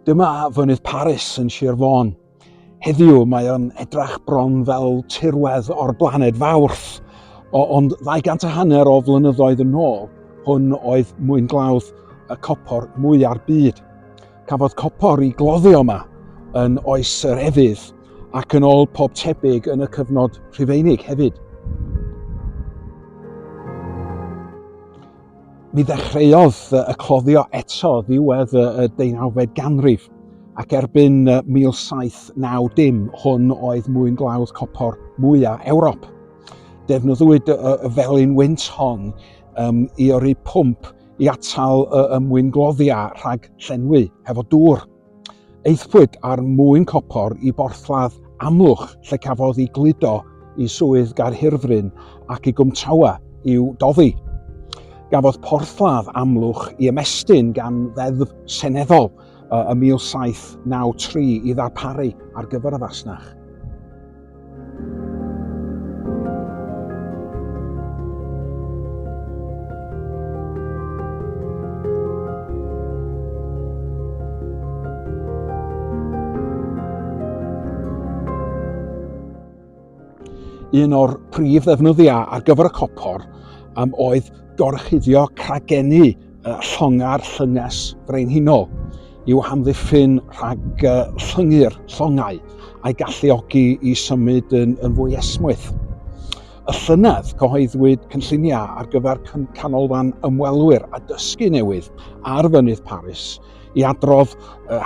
Dyma Mynydd Parys yn Sir Fôn. Heddiw mae o'n edrych bron fel tirwedd o'r blaned Fawrth, ond 250 o flynyddoedd yn ôl, hwn oedd mwyngladd y copr mwya'r byd. Cafodd copr ei gloddio yma yn oes yr efydd ac yn ôl pob tebyg yn y cyfnod Rhufeinig hefyd. Mi ddechreuodd y cloddio eto ddiwedd y 19fed ganrif, ac erbyn 1790 hwn oedd mwyngladd copr mwyaf Ewrop. Defnyddiwyd y felin wynt hon i yrru pwmp i atal y mwyngloddiau rhag llenwi hefo dŵr. Eithpwyd ar mwyn copr i borthladd Amlwch lle cafodd ei gludo i swydd Gaerhirfryn ac i Gwmtawa i'w doddi. Gafodd porthladd Amlwch i ymestyn gan ddeddf seneddol y 1793 i ddarparu ar gyfer y fasnach. Un o'r prif ddefnyddiau ar gyfer y copr oedd gorchuddio crageni llonga'r llynges frenhinol i'w hamddiffyn rhag llyngu'r llongau a'i galluogi i symud yn fwy esmwyth. Y llynedd cyhoeddwyd cynlluniau ar gyfer canolfan ymwelwyr a dysgu newydd ar Mynydd Parys i adrodd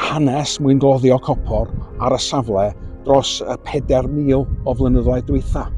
hanes mwyngloddio copr ar y safle dros 4,000 o flynyddoedd dwytha.